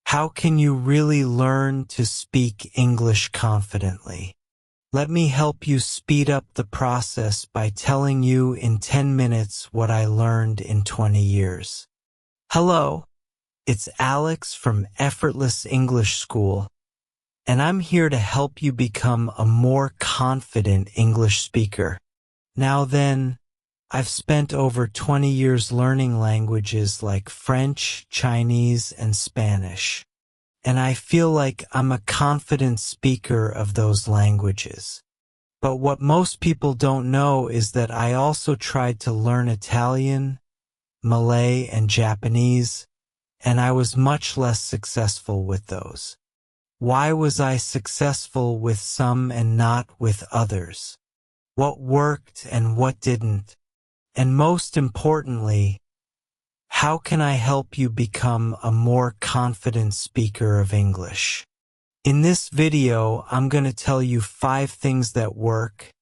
How can you really learn to speak English confidently? Let me help you speed up the process by telling you in 10 minutes what I learned in 20 years. Hello, it's Alex from Effortless English School, and I'm here to help you become a more confident English speaker. Now then, I've spent over 20 years learning languages like French, Chinese, and Spanish, and I feel like I'm a confident speaker of those languages. But what most people don't know is that I also tried to learn Italian, Malay, and Japanese, and I was much less successful with those. Why was I successful with some and not with others? What worked and what didn't? And most importantly, how can I help you become a more confident speaker of English? In this video, I'm going to tell you 5 things that work,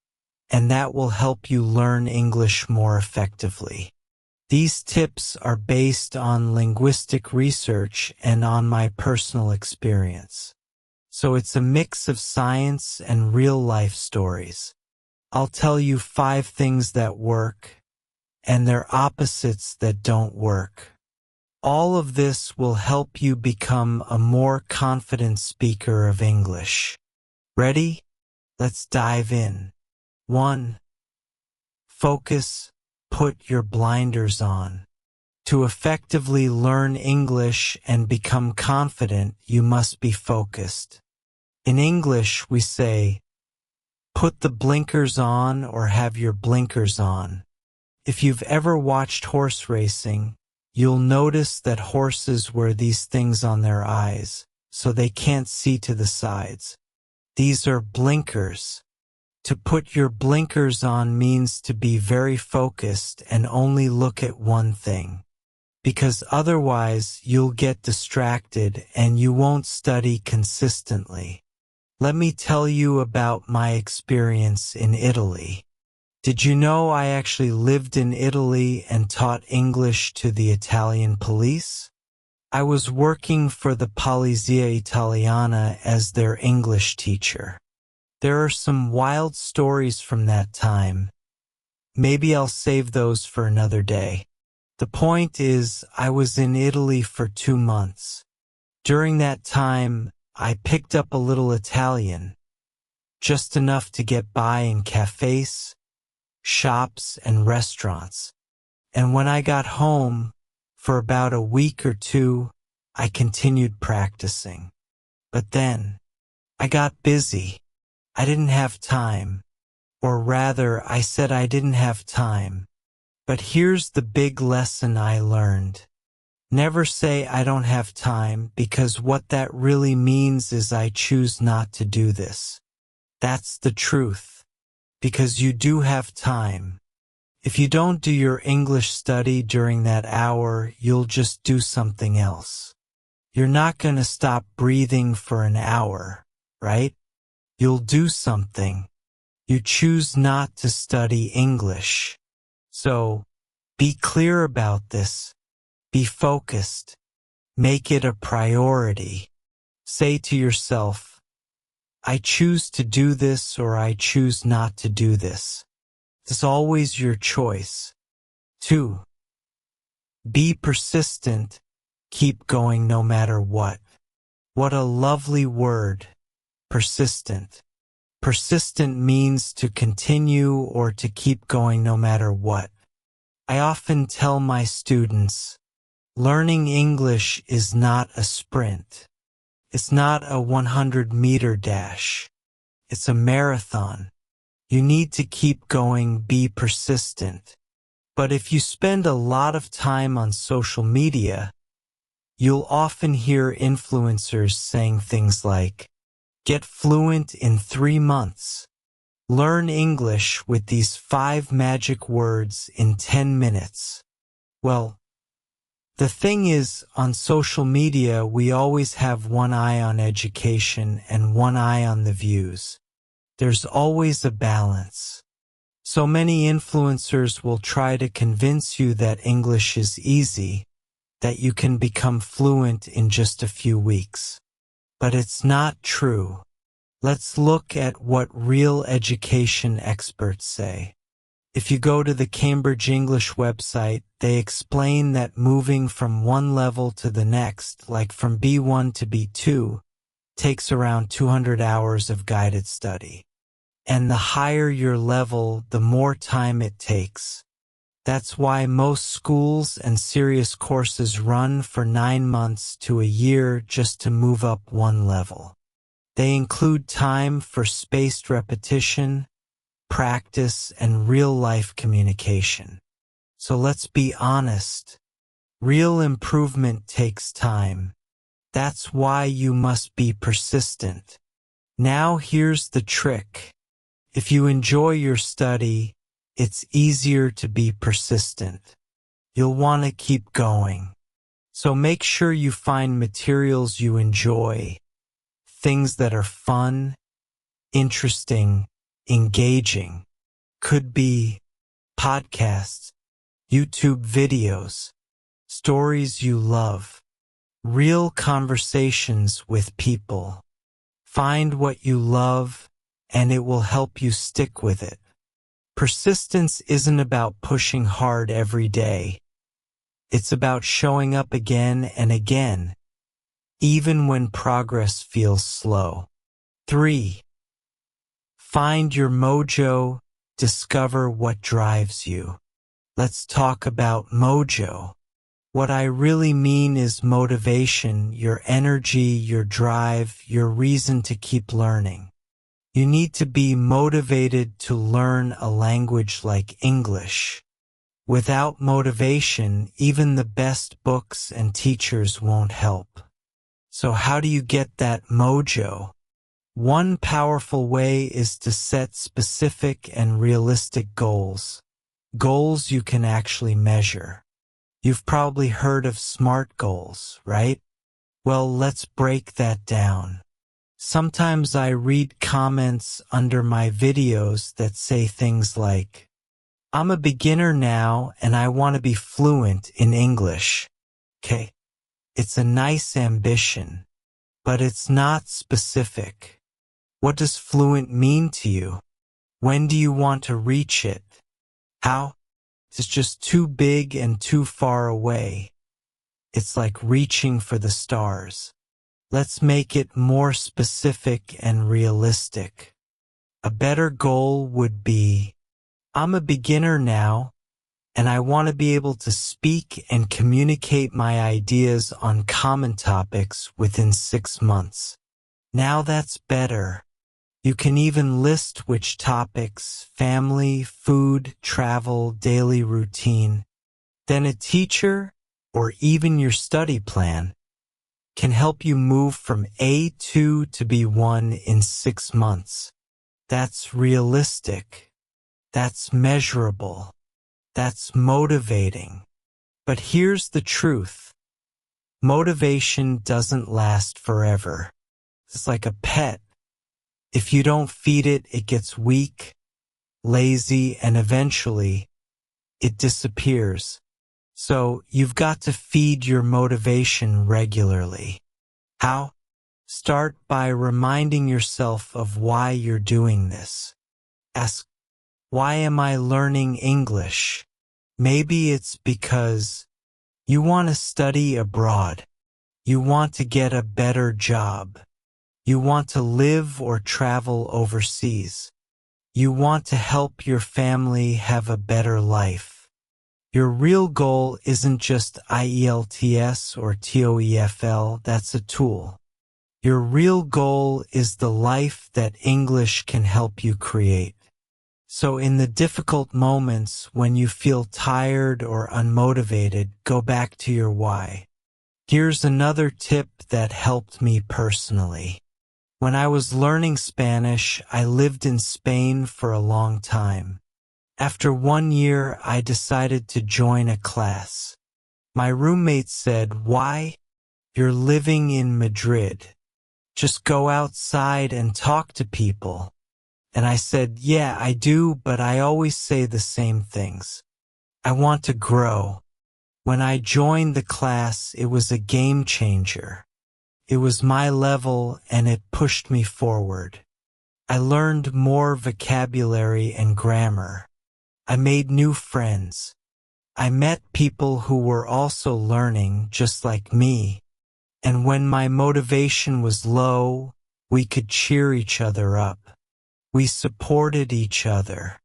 and that will help you learn English more effectively. These tips are based on linguistic research and on my personal experience. So it's a mix of science and real-life stories. I'll tell you 5 things that work, and their opposites that don't work. All of this will help you become a more confident speaker of English. Ready? Let's dive in. 1. Focus. Put your blinders on. To effectively learn English and become confident, you must be focused. In English, we say, put the blinkers on or have your blinkers on. If you've ever watched horse racing, you'll notice that horses wear these things on their eyes, so they can't see to the sides. These are blinkers. To put your blinkers on means to be very focused and only look at one thing, because otherwise you'll get distracted and you won't study consistently. Let me tell you about my experience in Italy. Did you know I actually lived in Italy and taught English to the Italian police? I was working for the Polizia Italiana as their English teacher. There are some wild stories from that time. Maybe I'll save those for another day. The point is, I was in Italy for 2 months. During that time, I picked up a little Italian, just enough to get by in cafes, shops, and restaurants. And when I got home, for about a week or 2, I continued practicing. But then, I got busy. I didn't have time. Or rather, I said I didn't have time. But here's the big lesson I learned. Never say I don't have time, because what that really means is I choose not to do this. That's the truth. Because you do have time. If you don't do your English study during that hour, you'll just do something else. You're not going to stop breathing for an hour, right? You'll do something. You choose not to study English. So, be clear about this. Be focused. Make it a priority. Say to yourself, I choose to do this or I choose not to do this. It's always your choice. 2. Be persistent. Keep going no matter what. What a lovely word. Persistent. Persistent means to continue or to keep going no matter what. I often tell my students, learning English is not a sprint. It's not a 100-meter dash. It's a marathon. You need to keep going, be persistent. But if you spend a lot of time on social media, you'll often hear influencers saying things like, get fluent in 3 months. Learn English with these 5 magic words in 10 minutes. Well, the thing is, on social media, we always have one eye on education and one eye on the views. There's always a balance. So many influencers will try to convince you that English is easy, that you can become fluent in just a few weeks. But it's not true. Let's look at what real education experts say. If you go to the Cambridge English website, they explain that moving from one level to the next, like from B1 to B2, takes around 200 hours of guided study. And the higher your level, the more time it takes. That's why most schools and serious courses run for 9 months to a year just to move up one level. They include time for spaced repetition, practice, and real-life communication. So let's be honest. Real improvement takes time. That's why you must be persistent. Now here's the trick. If you enjoy your study, it's easier to be persistent. You'll want to keep going. So make sure you find materials you enjoy, things that are fun, interesting, engaging. Could be podcasts, YouTube videos, stories you love, real conversations with people. Find what you love, and it will help you stick with it. Persistence isn't about pushing hard every day. It's about showing up again and again, even when progress feels slow. 3. Find your mojo, discover what drives you. Let's talk about mojo. What I really mean is motivation, your energy, your drive, your reason to keep learning. You need to be motivated to learn a language like English. Without motivation, even the best books and teachers won't help. So how do you get that mojo? One powerful way is to set specific and realistic goals. Goals you can actually measure. You've probably heard of SMART goals, right? Well, let's break that down. Sometimes I read comments under my videos that say things like, I'm a beginner now and I want to be fluent in English. Okay, it's a nice ambition, but it's not specific. What does fluent mean to you? When do you want to reach it? How? It's just too big and too far away. It's like reaching for the stars. Let's make it more specific and realistic. A better goal would be, I'm a beginner now, and I want to be able to speak and communicate my ideas on common topics within 6 months. Now that's better. You can even list which topics: family, food, travel, daily routine. Then a teacher, or even your study plan, can help you move from A2 to B1 in 6 months. That's realistic. That's measurable. That's motivating. But here's the truth. Motivation doesn't last forever. It's like a pet. If you don't feed it, it gets weak, lazy, and eventually it disappears. So you've got to feed your motivation regularly. How? Start by reminding yourself of why you're doing this. Ask, why am I learning English? Maybe it's because you want to study abroad. You want to get a better job. You want to live or travel overseas. You want to help your family have a better life. Your real goal isn't just IELTS or TOEFL, that's a tool. Your real goal is the life that English can help you create. So in the difficult moments when you feel tired or unmotivated, go back to your why. Here's another tip that helped me personally. When I was learning Spanish, I lived in Spain for a long time. After 1 year, I decided to join a class. My roommate said, "Why? You're living in Madrid. Just go outside and talk to people." And I said, "Yeah, I do, but I always say the same things. I want to grow." When I joined the class, it was a game changer. It was my level and it pushed me forward. I learned more vocabulary and grammar. I made new friends. I met people who were also learning just like me. And when my motivation was low, we could cheer each other up. We supported each other.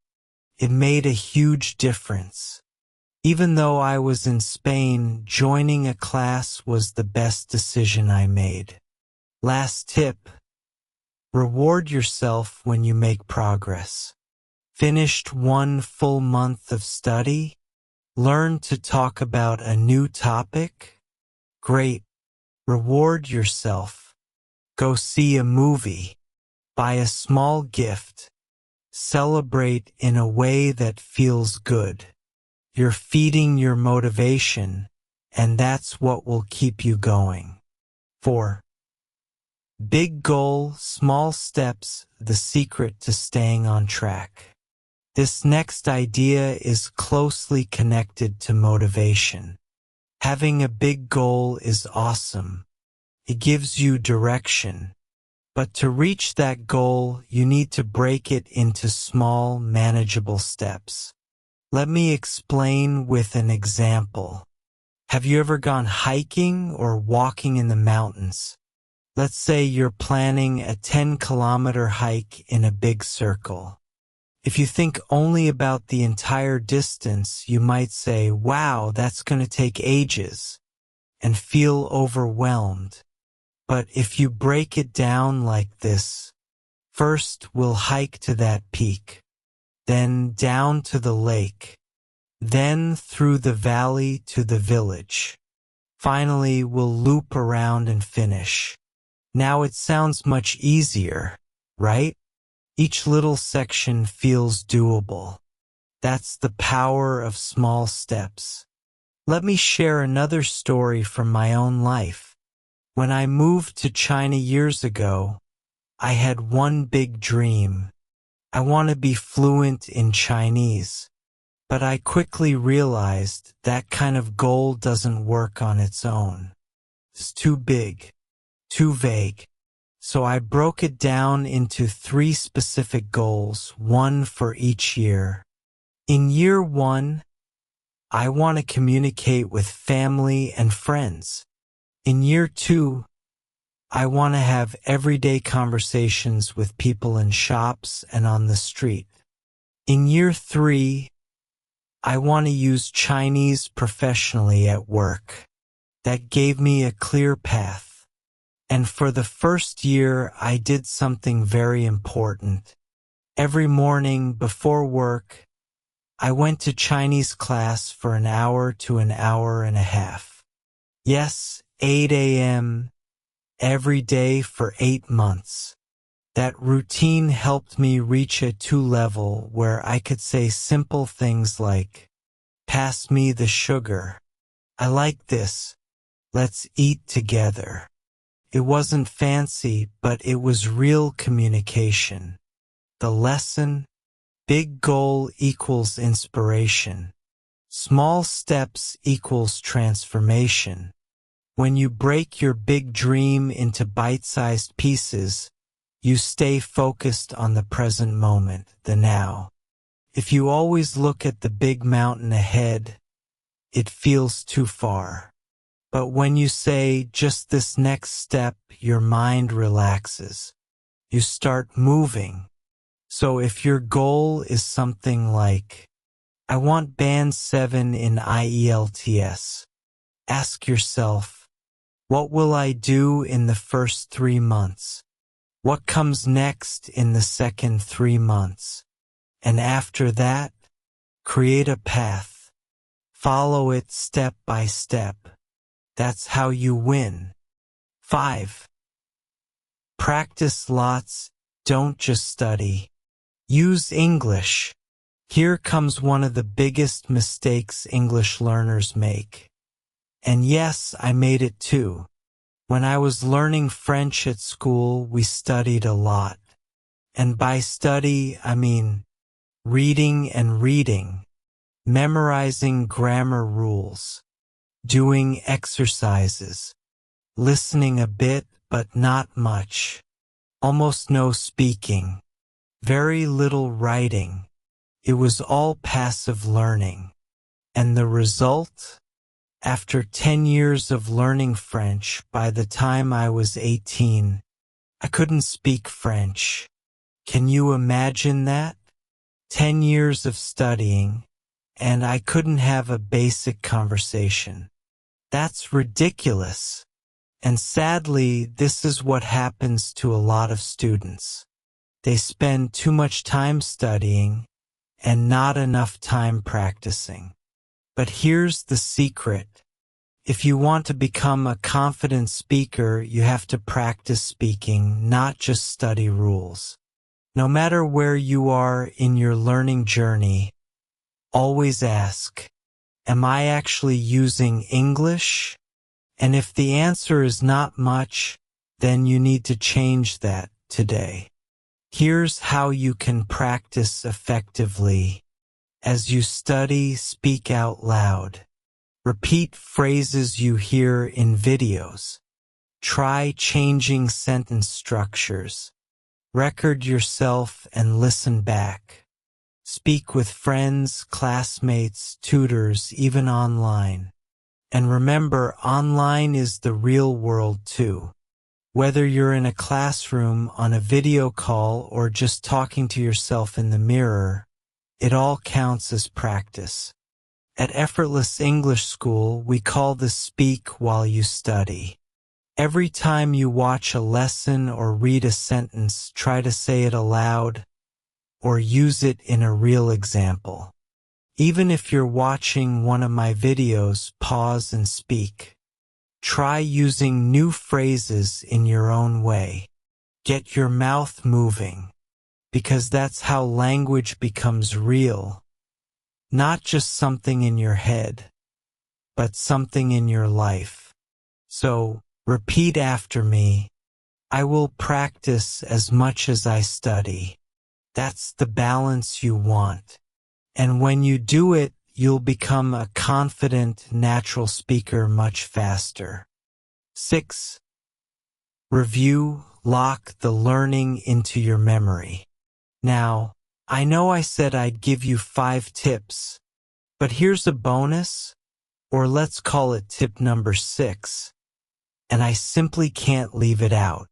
It made a huge difference. Even though I was in Spain, joining a class was the best decision I made. Last tip: reward yourself when you make progress. Finished one full month of study? Learn to talk about a new topic? Great. Reward yourself. Go see a movie. Buy a small gift. Celebrate in a way that feels good. You're feeding your motivation, and that's what will keep you going. 4. Big goal, small steps, the secret to staying on track. This next idea is closely connected to motivation. Having a big goal is awesome. It gives you direction. But to reach that goal, you need to break it into small, manageable steps. Let me explain with an example. Have you ever gone hiking or walking in the mountains? Let's say you're planning a 10-kilometer hike in a big circle. If you think only about the entire distance, you might say, wow, that's going to take ages, and feel overwhelmed. But if you break it down like this, first we'll hike to that peak, then down to the lake, then through the valley to the village. Finally, we'll loop around and finish. Now it sounds much easier, right? Each little section feels doable. That's the power of small steps. Let me share another story from my own life. When I moved to China years ago, I had one big dream. I want to be fluent in Chinese. But I quickly realized that kind of goal doesn't work on its own. It's too big, too vague. So I broke it down into 3 specific goals, one for each year. In year 1, I want to communicate with family and friends. In year 2, I want to have everyday conversations with people in shops and on the street. In year 3, I want to use Chinese professionally at work. That gave me a clear path. And for the first year, I did something very important. Every morning before work, I went to Chinese class for an hour to an hour and a half. Yes, 8 a.m. every day for 8 months. That routine helped me reach a 2 level where I could say simple things like, pass me the sugar. I like this. Let's eat together. It wasn't fancy, but it was real communication. The lesson: big goal equals inspiration. Small steps equals transformation. When you break your big dream into bite-sized pieces, you stay focused on the present moment, the now. If you always look at the big mountain ahead, it feels too far. But when you say just this next step, your mind relaxes. You start moving. So if your goal is something like, I want band 7 in IELTS, ask yourself, what will I do in the first 3 months? What comes next in the second 3 months? And after that, create a path. Follow it step by step. That's how you win. 5. Practice lots, don't just study. Use English. Here comes one of the biggest mistakes English learners make. And yes, I made it too. When I was learning French at school, we studied a lot. And by study, I mean reading and reading, memorizing grammar rules. doing exercises, listening a bit but not much, almost no speaking, very little writing. It was all passive learning. And the result? After 10 years of learning French, by the time I was 18, I couldn't speak French. Can you imagine that? 10 years of studying, and I couldn't have a basic conversation. That's ridiculous. And sadly, this is what happens to a lot of students. They spend too much time studying and not enough time practicing. But here's the secret. If you want to become a confident speaker, you have to practice speaking, not just study rules. No matter where you are in your learning journey, always ask, am I actually using English? And if the answer is not much, then you need to change that today. Here's how you can practice effectively. As you study, speak out loud. Repeat phrases you hear in videos. Try changing sentence structures. Record yourself and listen back. Speak with friends, classmates, tutors, even online. And remember, online is the real world too. Whether you're in a classroom, on a video call, or just talking to yourself in the mirror, it all counts as practice. At Effortless English School, we call this speak while you study. Every time you watch a lesson or read a sentence, try to say it aloud or use it in a real example. Even if you're watching one of my videos, pause and speak. Try using new phrases in your own way. Get your mouth moving, because that's how language becomes real. Not just something in your head, but something in your life. So, repeat after me. I will practice as much as I study. That's the balance you want. And when you do it, you'll become a confident, natural speaker much faster. 6. Review, lock the learning into your memory. Now, I know I said I'd give you 5 tips, but here's a bonus, or let's call it tip number 6, and I simply can't leave it out.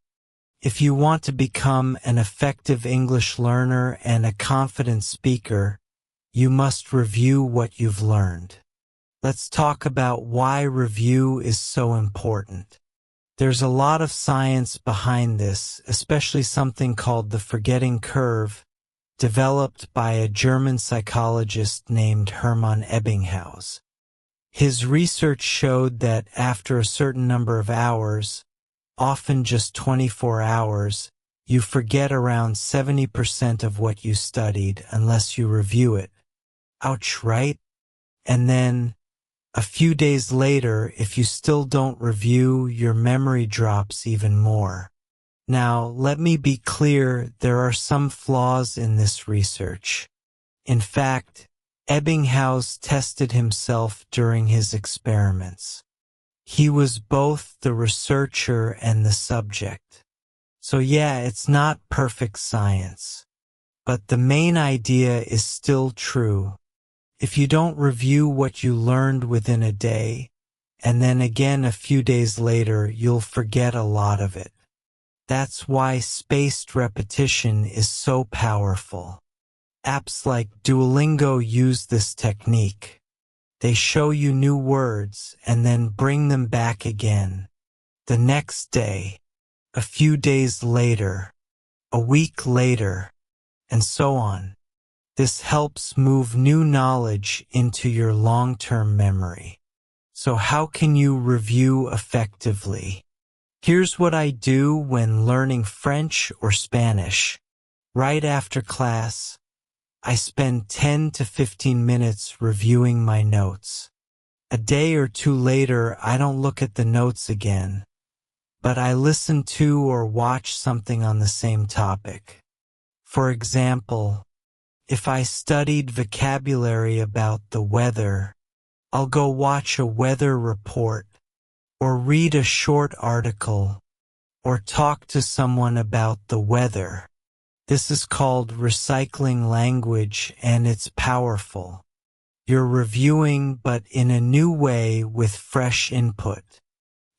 If you want to become an effective English learner and a confident speaker, you must review what you've learned. Let's talk about why review is so important. There's a lot of science behind this, especially something called the forgetting curve, developed by a German psychologist named Hermann Ebbinghaus. His research showed that after a certain number of hours, often just 24 hours, you forget around 70% of what you studied unless you review it. Ouch, right? And then, a few days later, if you still don't review, your memory drops even more. Now, let me be clear, there are some flaws in this research. In fact, Ebbinghaus tested himself during his experiments. He was both the researcher and the subject. So yeah, it's not perfect science. But the main idea is still true. If you don't review what you learned within a day, and then again a few days later, you'll forget a lot of it. That's why spaced repetition is so powerful. Apps like Duolingo use this technique. They show you new words and then bring them back again. The next day, a few days later, a week later, and so on. This helps move new knowledge into your long-term memory. So how can you review effectively? Here's what I do when learning French or Spanish. Right after class, I spend 10 to 15 minutes reviewing my notes. A day or two later, I don't look at the notes again, but I listen to or watch something on the same topic. For example, if I studied vocabulary about the weather, I'll go watch a weather report, or read a short article, or talk to someone about the weather. This is called recycling language, and it's powerful. You're reviewing, but in a new way with fresh input.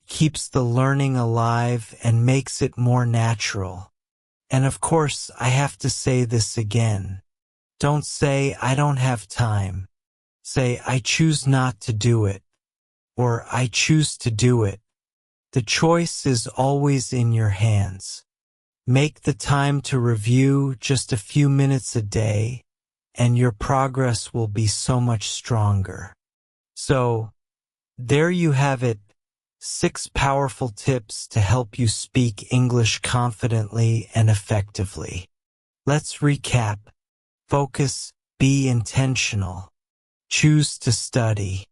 Keeps the learning alive and makes it more natural. And of course, I have to say this again. Don't say, I don't have time. Say, I choose not to do it. Or, I choose to do it. The choice is always in your hands. Make the time to review just a few minutes a day, and your progress will be so much stronger. So, there you have it. 6 powerful tips to help you speak English confidently and effectively. Let's recap. Focus, be intentional. Choose to study.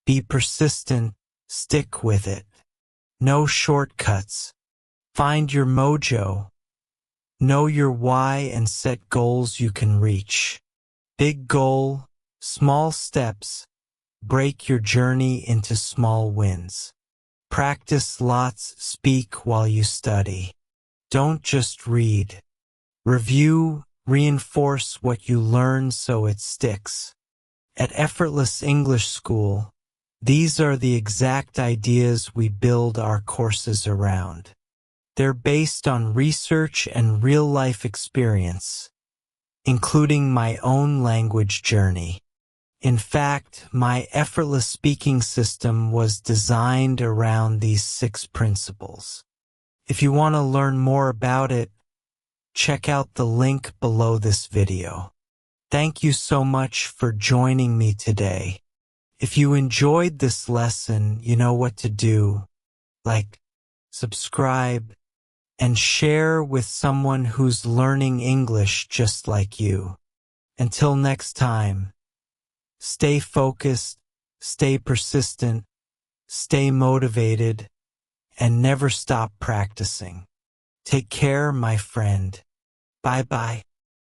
Be persistent, stick with it. No shortcuts. Find your mojo. Know your why and set goals you can reach. Big goal, small steps. Break your journey into small wins. Practice lots, speak while you study. Don't just read. Review, reinforce what you learn so it sticks. At Effortless English School, these are the exact ideas we build our courses around. They're based on research and real-life experience, including my own language journey. In fact, my effortless speaking system was designed around these 6 principles. If you want to learn more about it, check out the link below this video. Thank you so much for joining me today. If you enjoyed this lesson, you know what to do. Like, subscribe, and share with someone who's learning English just like you. Until next time. Stay focused, stay persistent, stay motivated, and never stop practicing. Take care, my friend. Bye-bye.